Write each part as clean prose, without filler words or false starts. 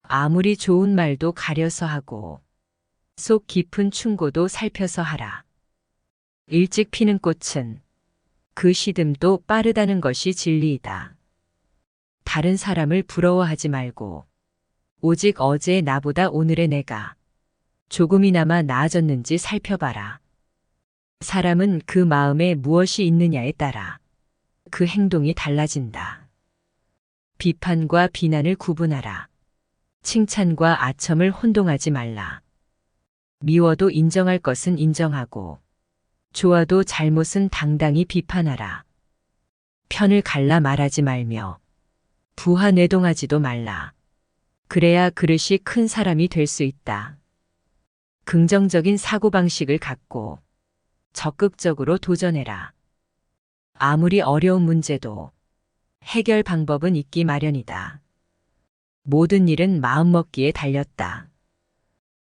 아무리 좋은 말도 가려서 하고 속 깊은 충고도 살펴서 하라. 일찍 피는 꽃은 그 시듬도 빠르다는 것이 진리이다. 다른 사람을 부러워하지 말고 오직 어제의 나보다 오늘의 내가 조금이나마 나아졌는지 살펴봐라. 사람은 그 마음에 무엇이 있느냐에 따라 그 행동이 달라진다. 비판과 비난을 구분하라. 칭찬과 아첨을 혼동하지 말라. 미워도 인정할 것은 인정하고 좋아도 잘못은 당당히 비판하라. 편을 갈라 말하지 말며 부하뇌동하지도 말라. 그래야 그릇이 큰 사람이 될 수 있다. 긍정적인 사고방식을 갖고 적극적으로 도전해라. 아무리 어려운 문제도 해결 방법은 있기 마련이다. 모든 일은 마음먹기에 달렸다.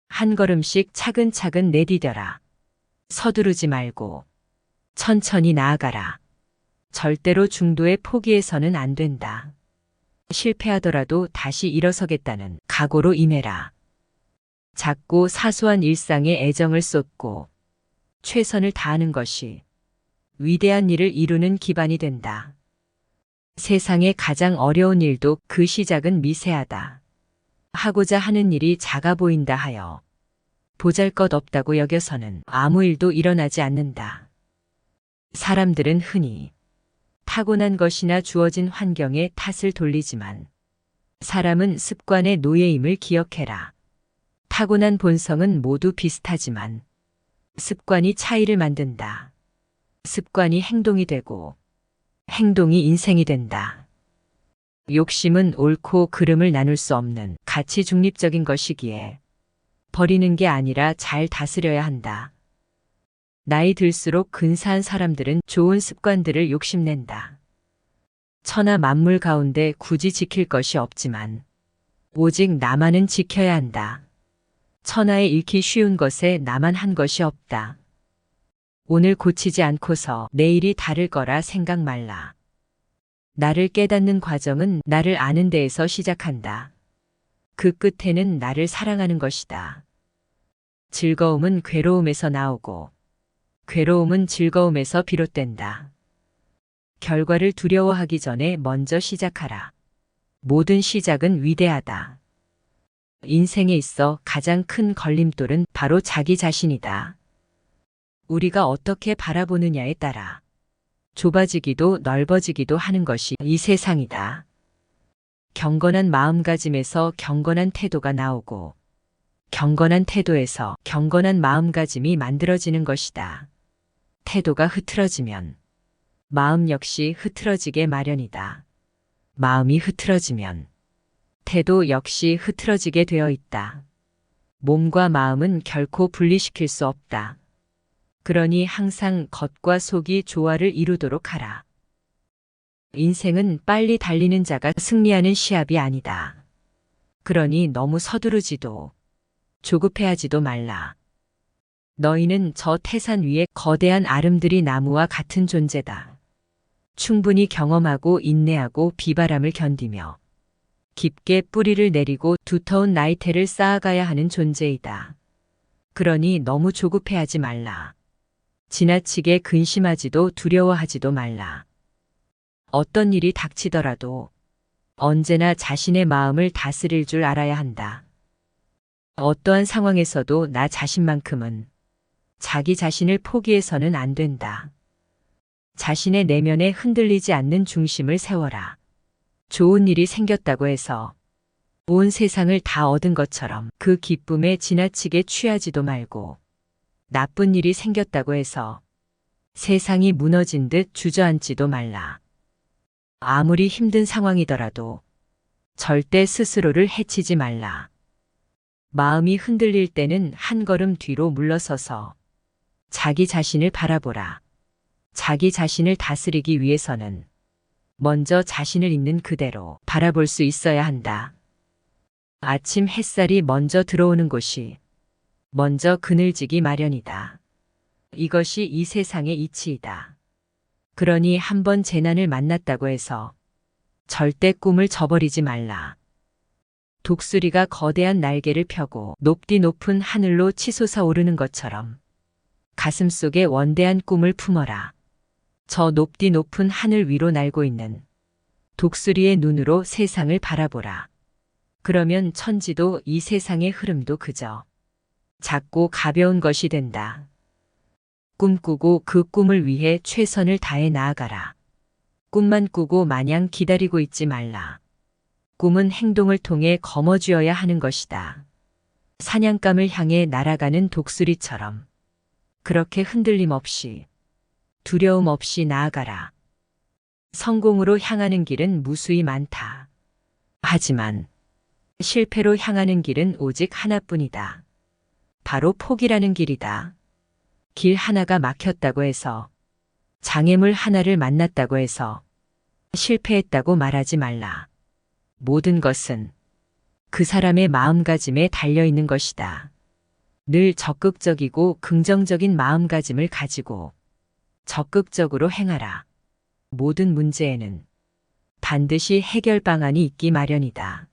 한 걸음씩 차근차근 내디뎌라. 서두르지 말고 천천히 나아가라. 절대로 중도에 포기해서는 안 된다. 실패하더라도 다시 일어서겠다는 각오로 임해라. 작고 사소한 일상에 애정을 쏟고 최선을 다하는 것이 위대한 일을 이루는 기반이 된다. 세상의 가장 어려운 일도 그 시작은 미세하다. 하고자 하는 일이 작아 보인다 하여 보잘것없다고 여겨서는 아무 일도 일어나지 않는다. 사람들은 흔히 타고난 것이나 주어진 환경에 탓을 돌리지만 사람은 습관의 노예임을 기억해라. 타고난 본성은 모두 비슷하지만 습관이 차이를 만든다. 습관이 행동이 되고 행동이 인생이 된다. 욕심은 옳고 그름을 나눌 수 없는 가치 중립적인 것이기에 버리는 게 아니라 잘 다스려야 한다. 나이 들수록 근사한 사람들은 좋은 습관들을 욕심낸다. 천하 만물 가운데 굳이 지킬 것이 없지만 오직 나만은 지켜야 한다. 천하에 잃기 쉬운 것에 나만 한 것이 없다. 오늘 고치지 않고서 내일이 다를 거라 생각 말라. 나를 깨닫는 과정은 나를 아는 데에서 시작한다. 그 끝에는 나를 사랑하는 것이다. 즐거움은 괴로움에서 나오고 괴로움은 즐거움에서 비롯된다. 결과를 두려워하기 전에 먼저 시작하라. 모든 시작은 위대하다. 인생에 있어 가장 큰 걸림돌은 바로 자기 자신이다. 우리가 어떻게 바라보느냐에 따라 좁아지기도 넓어지기도 하는 것이 이 세상이다. 경건한 마음가짐에서 경건한 태도가 나오고 경건한 태도에서 경건한 마음가짐이 만들어지는 것이다. 태도가 흐트러지면 마음 역시 흐트러지게 마련이다. 마음이 흐트러지면 태도 역시 흐트러지게 되어 있다. 몸과 마음은 결코 분리시킬 수 없다. 그러니 항상 겉과 속이 조화를 이루도록 하라. 인생은 빨리 달리는 자가 승리하는 시합이 아니다. 그러니 너무 서두르지도 조급해하지도 말라. 너희는 저 태산 위에 거대한 아름드리 나무와 같은 존재다. 충분히 경험하고 인내하고 비바람을 견디며 깊게 뿌리를 내리고 두터운 나이테를 쌓아가야 하는 존재이다. 그러니 너무 조급해하지 말라. 지나치게 근심하지도 두려워하지도 말라. 어떤 일이 닥치더라도 언제나 자신의 마음을 다스릴 줄 알아야 한다. 어떠한 상황에서도 나 자신만큼은 자기 자신을 포기해서는 안 된다. 자신의 내면에 흔들리지 않는 중심을 세워라. 좋은 일이 생겼다고 해서 온 세상을 다 얻은 것처럼 그 기쁨에 지나치게 취하지도 말고 나쁜 일이 생겼다고 해서 세상이 무너진 듯 주저앉지도 말라. 아무리 힘든 상황이더라도 절대 스스로를 해치지 말라. 마음이 흔들릴 때는 한 걸음 뒤로 물러서서 자기 자신을 바라보라. 자기 자신을 다스리기 위해서는 먼저 자신을 있는 그대로 바라볼 수 있어야 한다. 아침 햇살이 먼저 들어오는 곳이 먼저 그늘지기 마련이다. 이것이 이 세상의 이치이다. 그러니 한번 재난을 만났다고 해서 절대 꿈을 저버리지 말라. 독수리가 거대한 날개를 펴고 높디 높은 하늘로 치솟아 오르는 것처럼 가슴속에 원대한 꿈을 품어라. 저 높디 높은 하늘 위로 날고 있는 독수리의 눈으로 세상을 바라보라. 그러면 천지도 이 세상의 흐름도 그저 작고 가벼운 것이 된다. 꿈꾸고 그 꿈을 위해 최선을 다해 나아가라. 꿈만 꾸고 마냥 기다리고 있지 말라. 꿈은 행동을 통해 거머쥐어야 하는 것이다. 사냥감을 향해 날아가는 독수리처럼 그렇게 흔들림 없이 두려움 없이 나아가라. 성공으로 향하는 길은 무수히 많다. 하지만 실패로 향하는 길은 오직 하나뿐이다. 바로 포기라는 길이다. 길 하나가 막혔다고 해서, 장애물 하나를 만났다고 해서 실패했다고 말하지 말라. 모든 것은 그 사람의 마음가짐에 달려 있는 것이다. 늘 적극적이고 긍정적인 마음가짐을 가지고 적극적으로 행하라. 모든 문제에는 반드시 해결 방안이 있기 마련이다.